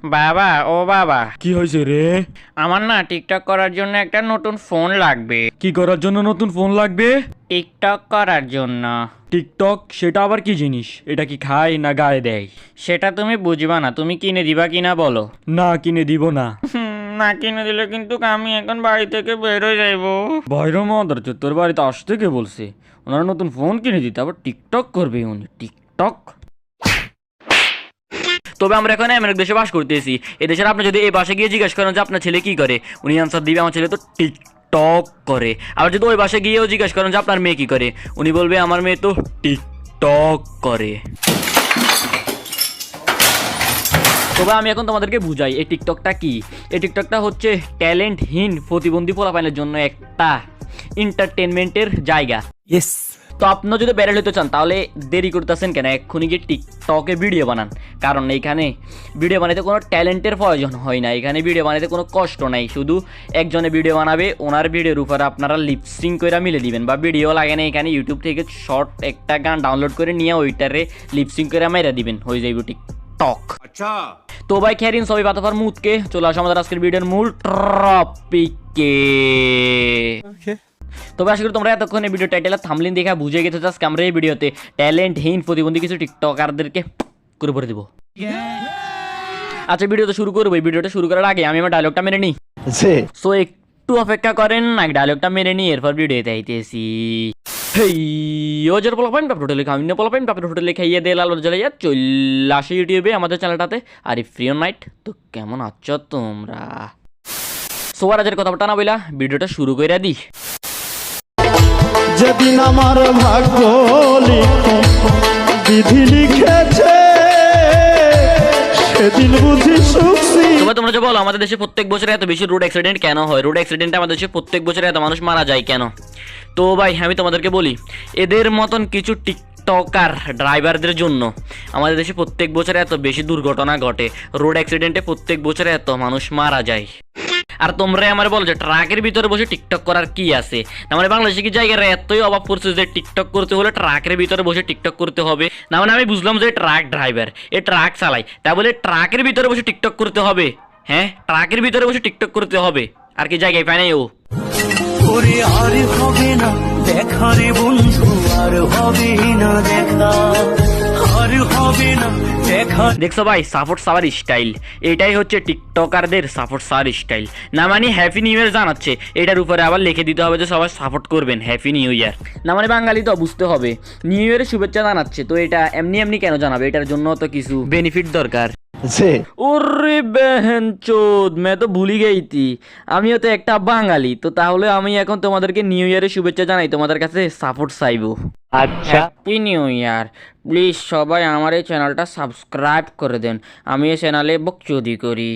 বাবা ও বাবা, কি হয়েছে রে? আমার না টিকটক করার জন্য একটা নতুন ফোন লাগবে। কি করার জন্য নতুন ফোন লাগবে? টিকটক করার জন্য। টিকটক সেটা আবার কি জিনিস? এটা কি খায় না গায়ে দেয়? সেটা তুমি বুঝবা না, তুমি কিনে দিবা কিনা বলো। না, কিনে দিব না। না কিনে দিলে কিন্তু আমি এখন বাড়ি থেকে বের হয়ে যাইবো। ভৈরব মহাদর তোর বাড়িতে আসতে কে বলছে? ওনারা নতুন ফোন কিনে দিতে, আবার টিকটক করবে উনি। টিকটক। তবে আমরা এখন আমেরিক দেশে বাস করতেছি। এই দেশের আপনি যদি এই বাসে গিয়ে জিজ্ঞেস করেন যে আপনার ছেলে কি করে, উনি আনসার দিবে আমার ছেলে তো টিকটক করে। আবার যদি ওই বাসে গিয়েও জিজ্ঞেস করেন যে আপনার মেয়ে কি করে, উনি বলবে আমার মেয়ে তো টিকটক করে। তবে আমি এখন তোমাদেরকে বুঝাই এই টিকটকটা কি। এই টিকটকটা হচ্ছে ট্যালেন্টহীন প্রতিবন্ধী পোলাপাইনের জন্য একটা এন্টারটেনমেন্টের জায়গা। ইয়েস। তো আপনারা যদি ভাইরাল হতে চান তাহলে দেরি করতেছেন কেন? এক্ষুনি গিয়ে টিকটকে ভিডিও বানান। কারণ এইখানে ভিডিও বানাতে কোনো ট্যালেন্টের প্রয়োজন হয় না, এখানে ভিডিও বানাতে কোনো কষ্ট নাই। শুধু একজনে ভিডিও বানাবে, ওনার ভিডিওর উপরে আপনারা লিপসিং করে মিলে দিবেন, বা ভিডিও লাগে না, এখানে ইউটিউব থেকে শর্ট একটা গান ডাউনলোড করে নিয়ে ওইটারে লিপসিং করে মেরে দিবেন, হয়ে যাইব টিকটক। আচ্ছা তো ভাই খেরিন সবাই বাতাফার মুদকে চলে আসো আমাদের আজকের ভিডিওর মূল টপিকে। তবে আশা করি তোমরা এতক্ষণ এই ভিডিও টাইটেল আর থাম্বনেল দেখে বুঝে গেছো আজকে আমরা এই ভিডিওতে ট্যালেন্টহীন প্রতিবন্ধী কিছু টিকটকারদেরকে করে ভরে দেবো। আচ্ছা ভিডিওটা শুরু করবো। এই ভিডিওটা শুরু করার আগে আমি আমার ডায়লগটা মেরে নিই। সো একটু অপেক্ষা করেন, এক ডায়লগটা মেরে নিই, এরপর ভিডিওতে আইতেছি। ওজের পোলাপাইন বাপ হোটেলে খামিনে পোলাপাইন বাপের হোটেলে খাইয়ে দিয়ে লাল জ্বালাই চলে আসে ইউটিউবে আমাদের চ্যানেলটাতে। আর ফ্রি নাইট তো কেমন আছো তোমরা? সোয়ার আজের কথা না বইলা ভিডিওটা শুরু করে দিই। যেদিন আমার ভাগ্য বিধি লিখেছে সেদিন বুঝি সুখী। তবে তোমরা যে বলো আমাদের দেশে প্রত্যেক বছরে এত বেশি রোড অ্যাক্সিডেন্ট কেন হয়? রোড অ্যাক্সিডেন্টে আমাদের দেশে প্রত্যেক বছরে এত মানুষ মারা যায় কেন? তো ভাই আমি তোমাদেরকে বলি, এদের মতন কিছু টিকটকার ড্রাইভারদের জন্য আমাদের দেশে প্রত্যেক বছরে এত বেশি দুর্ঘটনা ঘটে, রোড অ্যাক্সিডেন্টে প্রত্যেক বছরে এত মানুষ মারা যায়। আর তোমরা আমার বলো যে ট্রাকের ভিতরে বসে টিকটক করার কি আছে? না মানে বাংলাদেশে কি জায়গার এতই অভাব পড়ছে যে টিকটক করতে হলে ট্রাকের ভিতরে বসে টিকটক করতে হবে? না মানে আমি বুঝলাম যে ট্রাক ড্রাইভার, এ ট্রাক চালাই, তা বলে ট্রাকের ভিতরে বসে টিকটক করতে হবে? হ্যাঁ, ট্রাকের ভিতরে বসে টিকটক করতে হবে? আর কি জায়গায় পায় নাই ও? ওরে আর হবে না দেখা রে বন্ধু, আর হবে না দেখা, আর হবে না দেখা। দেখছো ভাই, সাপোর্ট সাওয়ার স্টাইল, এটাই হচ্ছে টিকটকারদের সাপোর্ট সাওয়ার স্টাইল। না মানে হ্যাপি নিউ ইয়ার জানাচ্ছে, এটার উপরে আবার লিখে দিতে হবে যে সবাই সাপোর্ট করবেন, হ্যাপি নিউ ইয়ার। না মানে বাঙালি তো বুঝতে হবে নিউ ইয়ারের শুভেচ্ছা জানাচ্ছে, তো এটা এমনি এমনি কেন জানাবে? এটার জন্য তো কিছু বেনিফিট দরকার। ওরে বেহেন চোদ, মে তো ভুলি গেই থি, আমিও তো একটা বাঙালি। তো তাহলে আমি এখন তোমাদেরকে নিউ ইয়ারের শুভেচ্ছা জানাই, তোমাদের কাছে সাপোর্ট চাইবো। আচ্ছা, হ্যাপি নিউ ইয়ার। প্লিজ সবাই আমার এই চ্যানেলটা সাবস্ক্রাইব করে দেন, আমি এই চ্যানেলে বকচুদি করি।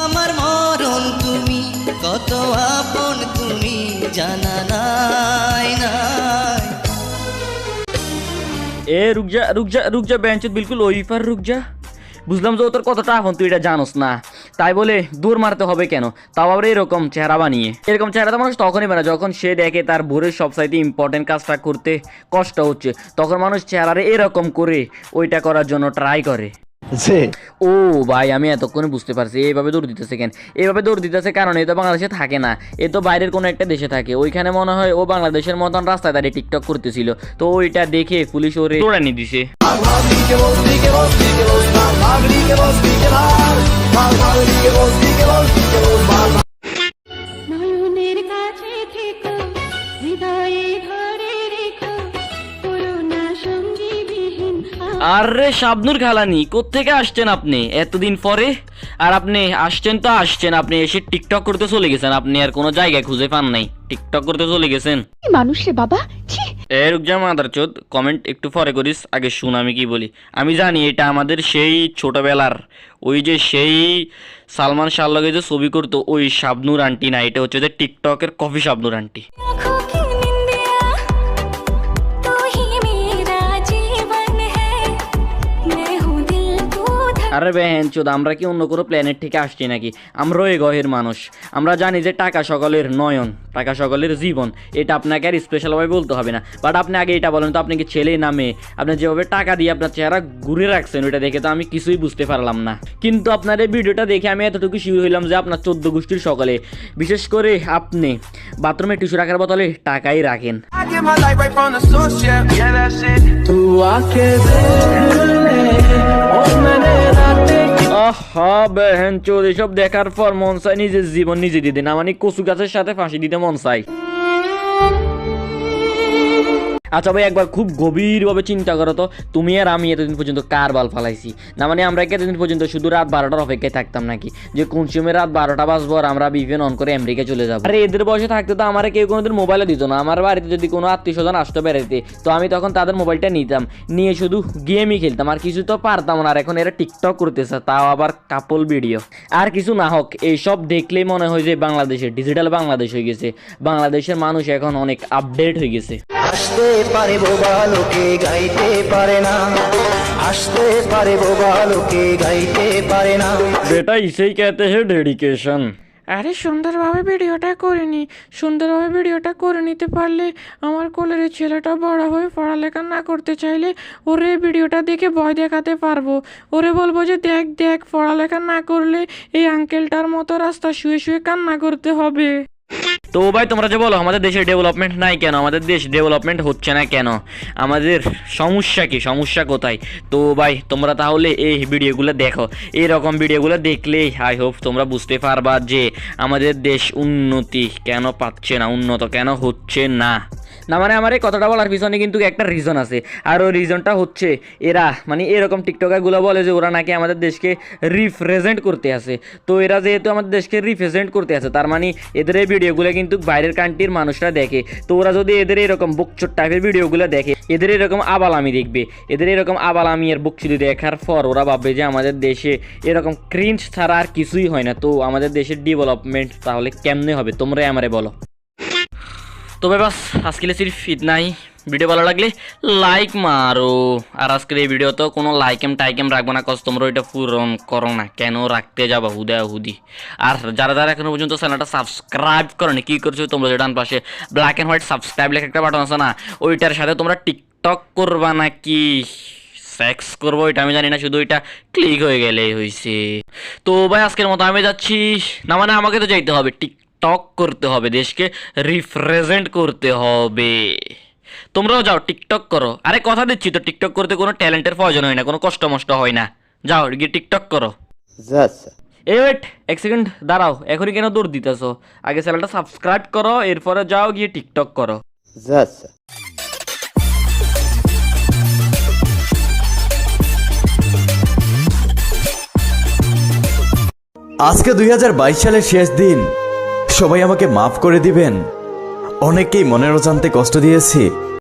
আমার মরণ তুমি, কত আপন তুমি, জানা নাই নাই। এ রুকজা রুকজা রুকজা বেঞ্চত বিলকুল ওই পার রুকজা। বুঝলাম যে ও তোর কতটা এখন তুই এটা জানোস না, তাই বলে দূর মারতে হবে কেন? তাও আবার এরকম চেহারা বানিয়ে। এরকম চেহারা তো মানুষ তখনই বানায় যখন সে দেখে তার ভোরের সবচাইতে ইম্পর্টেন্ট কাজটা করতে কষ্ট হচ্ছে, তখন মানুষ চেহারারে এরকম করে ওইটা করার জন্য ট্রাই করে। ও ভাই আমি এতক্ষণে বুঝতে পারছি এইভাবে দৌড় দিতেছে কেন। এইভাবে দৌড় দিতেছে কারণ এ তো বাংলাদেশে থাকে না, এ তো বাইরের কোনো একটা দেশে থাকে। ওইখানে মনে হয় ও বাংলাদেশের মতন রাস্তায় দাঁড়িয়ে টিকটক করতেছিল, তো ওইটা দেখে পুলিশ ওরে দৌড়ানি দিছে। নয়নের কাছে থেকো, হৃদয়ে ধরে রেখো, করুণা সঙ্গীবিহীন। আরে শাবনুর খালানি, কোত্থেকে আসছেন আপনি এতদিন পরে? আর আপনি আসছেন তো আসছেন, আপনি এসে টিকটক করতে চলে গেছেন, আপনি আর কোনো জায়গায় খুঁজে পান নাই, টিকটক করতে চলে গেছেন। মানুষ রে বাবা, ছি। এ রুকজা মাদারচোদ, কমেন্ট একটু পরে করিস, আগে শুন আমি কি বলি। আমি জানি এটা আমাদের সেই ছোটবেলার ওই যে সেই সালমান শাহর লগে যে ছবি করতো ওই শাবনুর আন্টি না, এটা হচ্ছে যে টিকটকের কফি শাবনুর আন্টি। आँखों की निंदिया, तू ही मेरा जीवन है, मैं हूँ दिल तू আরে বেহেন চোদ, আমরা কি অন্য কোনো প্ল্যানেট থেকে আসছি নাকি? আমরাও এই গ্রহের মানুষ। আমরা জানি যে টাকা সকলের নয়ন, টাকা সকলের জীবন, এটা আপনাকে আর স্পেশালভাবে বলতে হবে না। বাট আপনি আগে এটা বলেন তো, আপনি কি ছেলে না মেয়ে? আপনি যেভাবে টাকা দিয়ে আপনার চেহারা ঘুরে রাখছেন, ওইটা দেখে তো আমি কিছুই বুঝতে পারলাম না। কিন্তু আপনার এই ভিডিওটা দেখে আমি এতটুকু শিওর হইলাম যে আপনার 14 গোষ্ঠীর সকলে, বিশেষ করে আপনি বাথরুমে টিস্যু রাখার বদলে টাকাই রাখেন। I get my life right from the source, yeah, that's it. আহা বেহেন চোদ, এসব দেখার পর মন চাই নিজের জীবন নিজে দিতে, না মানে কচু গাছের সাথে ফাঁসি দিতে মন চাই। আচ্ছা ভাই, একবার খুব গভীরভাবে চিন্তা করো তো, তুমি আর আমি এতদিন পর্যন্ত কার বাল ফালাইছি? না মানে আমরা কি এতদিন পর্যন্ত শুধু রাত 12টার অপেক্ষায় থাকতাম নাকি, যে কোন সময় রাত 12টা বাজবো আর আমরা বিপিএন অন করে আমেরিকা চলে যাবো? আরে এদের বয়সে থাকতে তো আমার কেউ কোনোদিন মোবাইলে দিত না। আমার বাড়িতে যদি কোনো আত্মীয় স্বজন আসতো বেড়াইতে, তো আমি তখন তাদের মোবাইলটা নিতাম, নিয়ে শুধু গেমই খেলতাম, আর কিছু তো পারতাম না। আর এখন এরা টিকটক করতেছে, তাও আবার কাপল ভিডিও। আর কিছু না হোক, এইসব দেখলেই মনে হয় যে বাংলাদেশের ডিজিটাল বাংলাদেশ হয়ে গেছে। বাংলাদেশের মানুষ এখন অনেক আপডেট হয়ে গেছে। আসতে পারে বোবা লোকে গাইতে পারে না, আসতে পারে বোবা লোকে গাইতে পারে না। বেটা ইসেই कहते हैं ডেডিকেশন। আরে সুন্দরভাবে ভিডিওটা করে নি, সুন্দরভাবে ভিডিওটা করে নিতে পারলে আমার কোলের এই ছেলেটা বড় হয়ে পড়ালেখা না করতে চাইলে ওরে ভিডিওটা দেখে ভয় দেখাতে পারবো। ওরে বলবো যে দেখ দেখ, পড়ালেখা না করলে এই আঙ্কেলটার মতো রাস্তা শুয়ে শুয়ে কান্না করতে হবে। তো ভাই তোমরা যে বলো আমাদের দেশে ডেভেলপমেন্ট নাই কেন, আমাদের দেশ ডেভেলপমেন্ট হচ্ছে না কেন, আমাদের সমস্যা কি, সমস্যা কোথায়? তো ভাই তোমরা তাহলে এই ভিডিওগুলো দেখো, এইরকম ভিডিওগুলো দেখলেই আই হোপ তোমরা বুঝতে পারবা যে আমাদের দেশ উন্নতি কেন পাচ্ছে না, উন্নত কেন হচ্ছে না। না মানে আমার এই কথাটা বলার পিছনে কিন্তু একটা রিজন আছে, আর ওই রিজনটা হচ্ছে এরা মানে এরকম টিকটকারগুলো বলে যে ওরা নাকি আমাদের দেশকে রিপ্রেজেন্ট করতে আসে। তো এরা যেহেতু আমাদের দেশকে রিপ্রেজেন্ট করতে আসে, তার মানে এদের এই ভিডিওগুলো কিন্তু বাইরের কান্ট্রির মানুষরা দেখে। তো ওরা যদি এদের এরকম বকচোদ টাইপের ভিডিওগুলো দেখে, এদের এরকম আবালামি দেখবে, এদের এরকম আবালামি আর বকচুদি দেখার পর ওরা ভাববে যে আমাদের দেশে এরকম ক্রিঞ্জ ছাড়া আর কিছুই হয় না। তো আমাদের দেশের ডেভেলপমেন্ট তাহলে কেমনে হবে, তোমরাই আমারে বলো। তবে বাস আজকে সির্ফ ইতনাই। ভিডিও ভালো লাগলে লাইক মারো, আর আজকের এই ভিডিও তো কোনো লাইকেম টাইকেম রাখবো না, কজ তোমরা ওইটা পূরণ করো না, কেন রাখতে যাবো হুদা হুদি। আর যারা যারা এখনো পর্যন্ত চ্যানেলটা সাবস্ক্রাইব করোনি, কী করছো তোমরা? যে ডান পাশে ব্ল্যাক অ্যান্ড হোয়াইট সাবস্ক্রাইব লেখা একটা বাটন আছে না, ওইটার সাথে তোমরা টিকটক করবা নাকি সেক্স করবো ওইটা আমি জানি না, শুধু ওইটা ক্লিক হয়ে গেলেই হয়েছে। তো ভাই আজকের মতো আমি যাচ্ছি, না মানে আমাকে তো যাইতে হবে, টিকটক করতে হবে, দেশকে রিপ্রেজেন্ট করতে হবে। তোমরাও যাও টিকটক করো। আরে কথা দিচ্ছি তো, টিকটক করতে কোনো ট্যালেন্টের প্রয়োজন হয় না, কোনো কষ্ট মষ্ট হয় না। যাও গিয়ে টিকটক করো। এই ওয়েট, এক সেকেন্ড দাঁড়াও, এখনই কেন দৌড় দিতেছো? আগে চ্যানেলটা সাবস্ক্রাইব করো, এরপরে যাও গিয়ে টিকটক করো। আজকে 2022 সালের শেষ দিন, সবাই আমাকে মাফ করে দিবেন। অনেককেই মনের অজান্তে কষ্ট দিয়েছি।